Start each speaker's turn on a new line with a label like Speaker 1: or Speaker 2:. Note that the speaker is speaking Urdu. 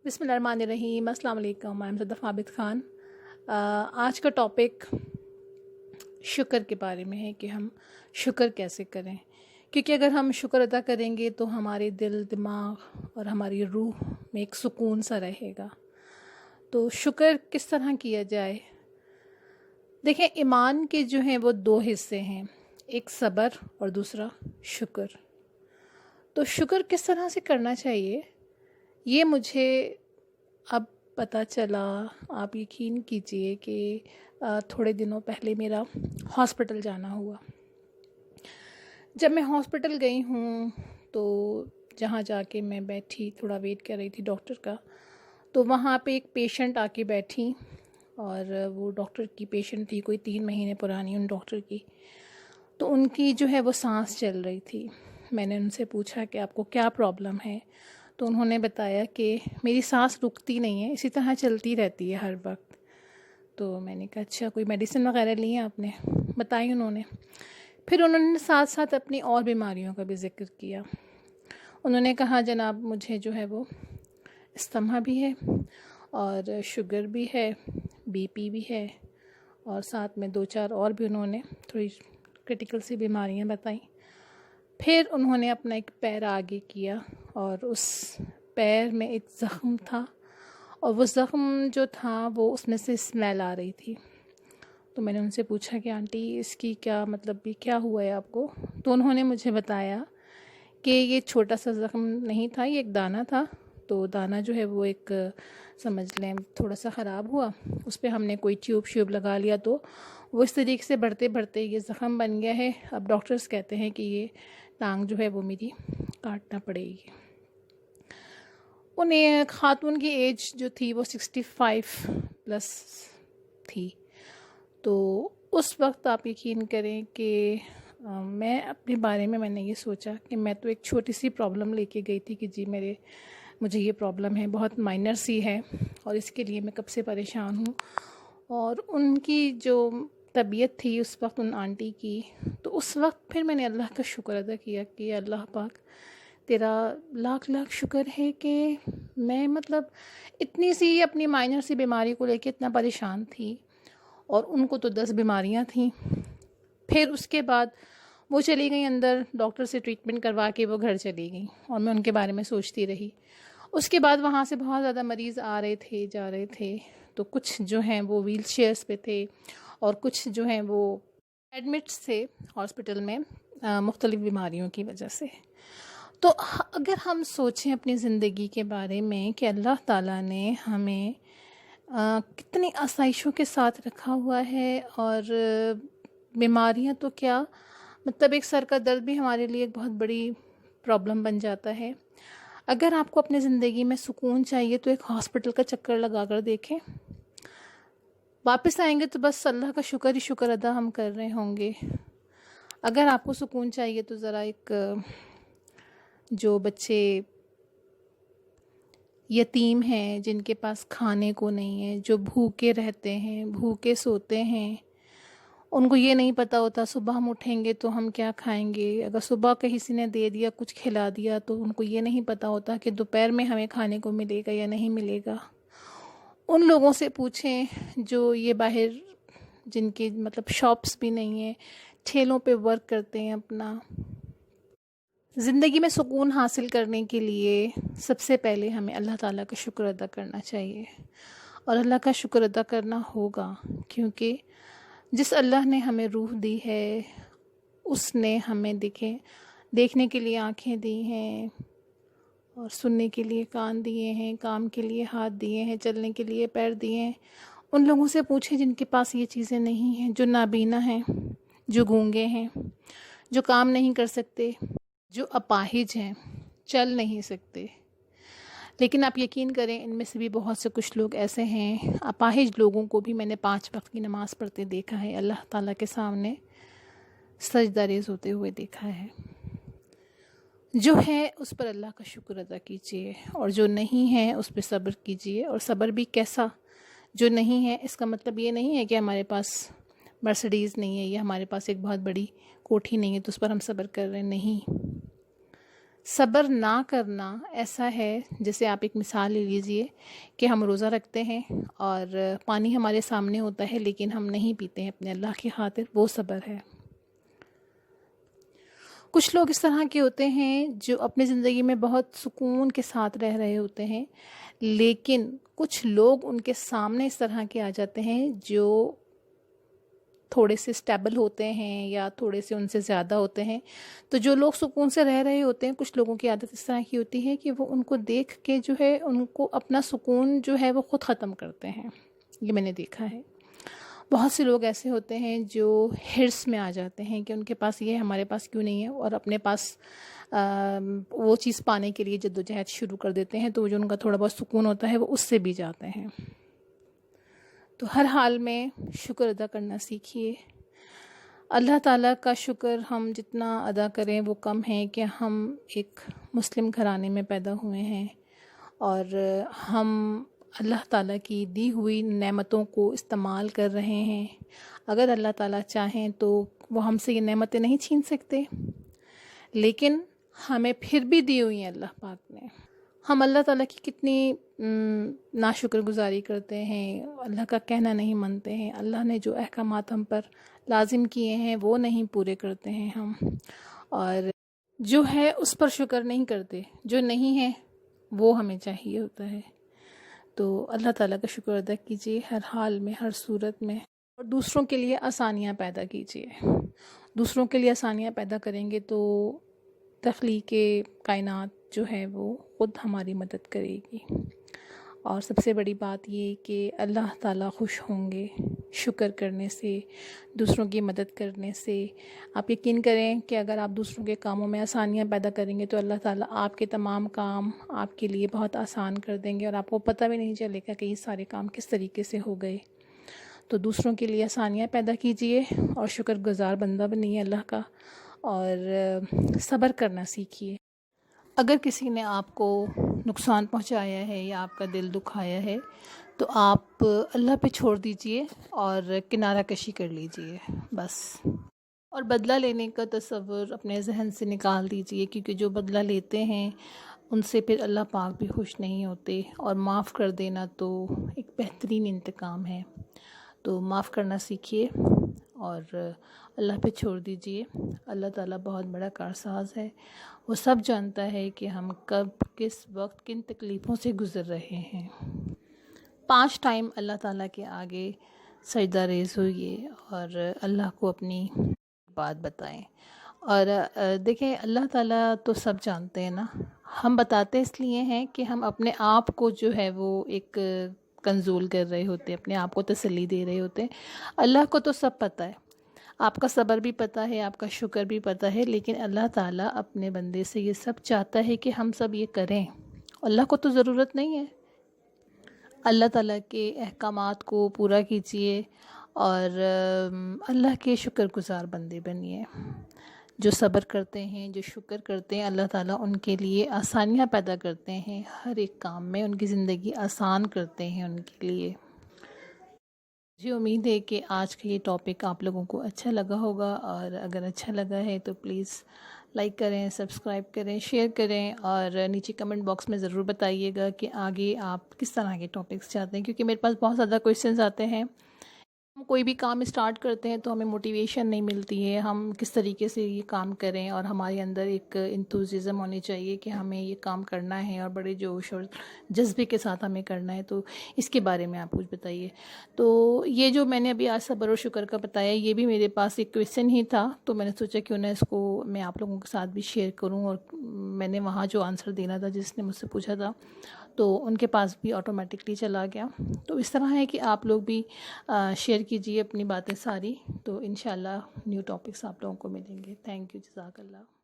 Speaker 1: بسم اللہ الرحمن الرحیم۔ السلام علیکم، میں صدف عابد خان۔ آج کا ٹاپک شکر کے بارے میں ہے کہ ہم شکر کیسے کریں، کیونکہ اگر ہم شکر ادا کریں گے تو ہمارے دل، دماغ اور ہماری روح میں ایک سکون سا رہے گا۔ تو شکر کس طرح کیا جائے؟ دیکھیں، ایمان کے جو ہیں وہ دو حصے ہیں، ایک صبر اور دوسرا شکر۔ تو شکر کس طرح سے کرنا چاہیے یہ مجھے اب پتہ چلا۔ آپ یقین کیجئے کہ تھوڑے دنوں پہلے میرا ہاسپٹل جانا ہوا۔ جب میں ہاسپٹل گئی ہوں تو جہاں جا کے میں بیٹھی، تھوڑا ویٹ کر رہی تھی ڈاکٹر کا، تو وہاں پہ ایک پیشنٹ آ کے بیٹھی، اور وہ ڈاکٹر کی پیشنٹ تھی، کوئی 3 مہینے پرانی ان ڈاکٹر کی۔ تو ان کی جو ہے وہ سانس چل رہی تھی۔ میں نے ان سے پوچھا کہ آپ کو کیا پرابلم ہے؟ تو انہوں نے بتایا کہ میری سانس رکتی نہیں ہے، اسی طرح چلتی رہتی ہے ہر وقت۔ تو میں نے کہا اچھا، کوئی میڈیسن وغیرہ لی ہیں آپ نے؟ بتائی انہوں نے۔ پھر انہوں نے ساتھ ساتھ اپنی اور بیماریوں کا بھی ذکر کیا۔ انہوں نے کہا جناب مجھے جو ہے وہ استھما بھی ہے، اور شوگر بھی ہے، بی پی بھی ہے، اور ساتھ میں 2-4 اور بھی انہوں نے تھوڑی کرٹیکل سی بیماریاں بتائیں۔ پھر انہوں نے اپنا ایک پیر آگے کیا، اور اس پیر میں ایک زخم تھا، اور وہ زخم جو تھا وہ اس میں سے اسمیل آ رہی تھی۔ تو میں نے ان سے پوچھا کہ آنٹی اس کی کیا مطلب بھی کیا ہوا ہے آپ کو؟ تو انہوں نے مجھے بتایا کہ یہ چھوٹا سا زخم نہیں تھا، یہ ایک دانہ تھا۔ تو دانہ جو ہے وہ ایک سمجھ لیں تھوڑا سا خراب ہوا، اس پہ ہم نے کوئی ٹیوب لگا لیا، تو وہ اس طریقے سے بڑھتے بڑھتے یہ زخم بن گیا ہے۔ اب ڈاکٹرز کہتے ہیں کہ یہ ٹانگ جو ہے وہ میری کاٹنا پڑے گی۔ انہیں خاتون کی ایج جو تھی وہ 65 پلس تھی۔ تو اس وقت آپ یقین کریں کہ میں اپنے بارے میں نے یہ سوچا کہ میں تو ایک چھوٹی سی پرابلم لے کے گئی تھی کہ جی مجھے یہ پرابلم ہے، بہت مائنر سی ہے، اور اس کے لیے میں کب سے پریشان ہوں۔ اور ان کی جو طبیعت تھی اس وقت ان آنٹی کی، تو اس وقت پھر میں نے اللہ کا شکر ادا کیا کہ اللہ پاک تیرا لاکھ لاکھ شکر ہے کہ میں مطلب اتنی سی اپنی مائنر سی بیماری کو لے کے اتنا پریشان تھی، اور ان کو تو 10 بیماریاں تھیں۔ پھر اس کے بعد وہ چلی گئی اندر، ڈاکٹر سے ٹریٹمنٹ کروا کے وہ گھر چلی گئی، اور میں ان کے بارے میں سوچتی رہی۔ اس کے بعد وہاں سے بہت زیادہ مریض آ رہے تھے، جا رہے تھے، تو کچھ جو ہیں وہ ویل چیئرز پہ تھے، اور کچھ جو ہیں وہ ایڈمٹس تھے ہاسپٹل میں مختلف بیماریوں کی وجہ سے۔ تو اگر ہم سوچیں اپنی زندگی کے بارے میں کہ اللہ تعالیٰ نے ہمیں کتنی آسائشوں کے ساتھ رکھا ہوا ہے، اور بیماریاں تو کیا مطلب ایک سر کا درد بھی ہمارے لیے ایک بہت بڑی پرابلم بن جاتا ہے۔ اگر آپ کو اپنی زندگی میں سکون چاہیے تو ایک ہاسپٹل کا چکر لگا کر دیکھیں، واپس آئیں گے تو بس اللہ کا شکر ہی شکر ادا ہم کر رہے ہوں گے۔ اگر آپ کو سکون چاہیے تو ذرا ایک جو بچے یتیم ہیں، جن کے پاس کھانے کو نہیں ہے، جو بھوکے رہتے ہیں، بھوکے سوتے ہیں، ان کو یہ نہیں پتہ ہوتا صبح ہم اٹھیں گے تو ہم کیا کھائیں گے۔ اگر صبح کسی نے دے دیا، کچھ کھلا دیا، تو ان کو یہ نہیں پتہ ہوتا کہ دوپہر میں ہمیں کھانے کو ملے گا یا نہیں ملے گا۔ ان لوگوں سے پوچھیں جو یہ باہر جن کے مطلب شاپس بھی نہیں ہیں، ٹھیلوں پہ ورک کرتے ہیں۔ اپنا زندگی میں سکون حاصل کرنے کے لیے سب سے پہلے ہمیں اللہ تعالیٰ کا شکر ادا کرنا چاہیے، اور اللہ کا شکر ادا کرنا ہوگا، کیونکہ جس اللہ نے ہمیں روح دی ہے، اس نے ہمیں دیکھنے کے لیے آنکھیں دی ہیں، اور سننے کے لیے کان دیے ہیں، کام کے لیے ہاتھ دیے ہیں، چلنے کے لیے پیر دیے ہیں۔ ان لوگوں سے پوچھیں جن کے پاس یہ چیزیں نہیں ہیں، جو نابینا ہیں، جو گونگے ہیں، جو کام نہیں کر سکتے، جو اپاہج ہیں، چل نہیں سکتے۔ لیکن آپ یقین کریں ان میں سے بھی بہت سے کچھ لوگ ایسے ہیں، اپاہج لوگوں کو بھی میں نے 5 وقت کی نماز پڑھتے دیکھا ہے، اللہ تعالیٰ کے سامنے سجدہ ریز ہوتے ہوئے دیکھا ہے۔ جو ہے اس پر اللہ کا شکر ادا کیجیے، اور جو نہیں ہے اس پہ صبر کیجیے۔ اور صبر بھی کیسا؟ جو نہیں ہے اس کا مطلب یہ نہیں ہے کہ ہمارے پاس مرسڈیز نہیں ہے، یا ہمارے پاس ایک بہت بڑی کوٹھی نہیں ہے تو اس پر ہم صبر کر رہے ہیں، نہیں۔ صبر نہ کرنا ایسا ہے، جیسے آپ ایک مثال لے لیجئے کہ ہم روزہ رکھتے ہیں اور پانی ہمارے سامنے ہوتا ہے لیکن ہم نہیں پیتے ہیں اپنے اللہ کی خاطر، وہ صبر ہے۔ کچھ لوگ اس طرح کے ہوتے ہیں جو اپنی زندگی میں بہت سکون کے ساتھ رہ رہے ہوتے ہیں، لیکن کچھ لوگ ان کے سامنے اس طرح کے آ جاتے ہیں جو تھوڑے سے اسٹیبل ہوتے ہیں یا تھوڑے سے ان سے زیادہ ہوتے ہیں۔ تو جو لوگ سکون سے رہ رہے ہوتے ہیں، کچھ لوگوں کی عادت اس طرح کی ہوتی ہے کہ وہ ان کو دیکھ کے جو ہے ان کو اپنا سکون جو ہے وہ خود ختم کرتے ہیں۔ یہ میں نے دیکھا ہے۔ بہت سے لوگ ایسے ہوتے ہیں جو ہرس میں آ جاتے ہیں کہ ان کے پاس یہ ہے، ہمارے پاس کیوں نہیں ہے، اور اپنے پاس وہ چیز پانے کے لیے جدوجہد شروع کر دیتے ہیں، تو جو ان کا تھوڑا بہت سکون ہوتا ہے وہ اس سے بھی جاتے ہیں۔ تو ہر حال میں شکر ادا کرنا سیکھیے۔ اللہ تعالیٰ کا شکر ہم جتنا ادا کریں وہ کم ہے کہ ہم ایک مسلم گھرانے میں پیدا ہوئے ہیں اور ہم اللہ تعالیٰ کی دی ہوئی نعمتوں کو استعمال کر رہے ہیں۔ اگر اللہ تعالیٰ چاہیں تو وہ ہم سے یہ نعمتیں نہیں چھین سکتے، لیکن ہمیں پھر بھی دی ہوئی ہیں اللہ پاک نے۔ ہم اللہ تعالیٰ کی کتنی ناشکر گزاری کرتے ہیں، اللہ کا کہنا نہیں مانتے ہیں، اللہ نے جو احکامات ہم پر لازم کیے ہیں وہ نہیں پورے کرتے ہیں ہم، اور جو ہے اس پر شکر نہیں کرتے، جو نہیں ہے وہ ہمیں چاہیے ہوتا ہے۔ تو اللہ تعالیٰ کا شکر ادا کیجیے ہر حال میں، ہر صورت میں، اور دوسروں کے لیے آسانیاں پیدا کیجیے۔ دوسروں کے لیے آسانیاں پیدا کریں گے تو تخلیق کائنات جو ہے وہ خود ہماری مدد کرے گی۔ اور سب سے بڑی بات یہ کہ اللہ تعالیٰ خوش ہوں گے شکر کرنے سے، دوسروں کی مدد کرنے سے۔ آپ یقین کریں کہ اگر آپ دوسروں کے کاموں میں آسانیاں پیدا کریں گے تو اللہ تعالیٰ آپ کے تمام کام آپ کے لیے بہت آسان کر دیں گے، اور آپ کو پتہ بھی نہیں چلے گا کہ یہ سارے کام کس طریقے سے ہو گئے۔ تو دوسروں کے لیے آسانیاں پیدا کیجیے اور شکر گزار بندہ بنیے اللہ کا، اور صبر کرنا سیکھیے۔ اگر کسی نے آپ کو نقصان پہنچایا ہے یا آپ کا دل دکھایا ہے تو آپ اللہ پہ چھوڑ دیجئے اور کنارہ کشی کر لیجئے بس، اور بدلہ لینے کا تصور اپنے ذہن سے نکال دیجئے، کیونکہ جو بدلہ لیتے ہیں ان سے پھر اللہ پاک بھی خوش نہیں ہوتے، اور معاف کر دینا تو ایک بہترین انتقام ہے۔ تو معاف کرنا سیکھیے اور اللہ پہ چھوڑ دیجئے۔ اللہ تعالیٰ بہت بڑا کارساز ہے، وہ سب جانتا ہے کہ ہم کب کس وقت کن تکلیفوں سے گزر رہے ہیں۔ 5 ٹائم اللہ تعالیٰ کے آگے سجدہ ریز ہوئیے اور اللہ کو اپنی بات بتائیں، اور دیکھیں اللہ تعالیٰ تو سب جانتے ہیں نا، ہم بتاتے اس لیے ہیں کہ ہم اپنے آپ کو جو ہے وہ ایک کنزول کر رہے ہوتے ہیں، اپنے آپ کو تسلی دے رہے ہوتے ہیں۔ اللہ کو تو سب پتہ ہے، آپ کا صبر بھی پتہ ہے، آپ کا شکر بھی پتہ ہے، لیکن اللہ تعالیٰ اپنے بندے سے یہ سب چاہتا ہے کہ ہم سب یہ کریں۔ اللہ کو تو ضرورت نہیں ہے۔ اللہ تعالیٰ کے احکامات کو پورا کیجیے اور اللہ کے شکر گزار بندے بنیے۔ جو صبر کرتے ہیں، جو شکر کرتے ہیں، اللہ تعالیٰ ان کے لیے آسانیاں پیدا کرتے ہیں، ہر ایک کام میں ان کی زندگی آسان کرتے ہیں ان کے لیے۔ مجھے امید ہے کہ آج کا یہ ٹاپک آپ لوگوں کو اچھا لگا ہوگا، اور اگر اچھا لگا ہے تو پلیز لائک کریں، سبسکرائب کریں، شیئر کریں، اور نیچے کمنٹ باکس میں ضرور بتائیے گا کہ آگے آپ کس طرح کے ٹاپکس چاہتے ہیں، کیونکہ میرے پاس بہت زیادہ کویشچنز آتے ہیں۔ ہم کوئی بھی کام اسٹارٹ کرتے ہیں تو ہمیں موٹیویشن نہیں ملتی ہے، ہم کس طریقے سے یہ کام کریں، اور ہمارے اندر ایک انتھوزیزم ہونی چاہیے کہ ہمیں یہ کام کرنا ہے، اور بڑے جوش اور جذبے کے ساتھ ہمیں کرنا ہے۔ تو اس کے بارے میں آپ کچھ بتائیے۔ تو یہ جو میں نے ابھی آج صبر و شکر کا بتایا، یہ بھی میرے پاس ایک کویشچن ہی تھا، تو میں نے سوچا کیوں نہ اس کو میں آپ لوگوں کے ساتھ بھی شیئر کروں، اور میں نے وہاں جو آنسر دینا تھا جس نے مجھ سے پوچھا تھا تو ان کے پاس بھی آٹومیٹکلی چلا گیا۔ تو اس طرح ہے کہ آپ لوگ بھی شیئر کیجئے اپنی باتیں ساری، تو انشاءاللہ نیو ٹاپکس آپ لوگوں کو ملیں گے۔ تھینک یو، جزاک اللہ۔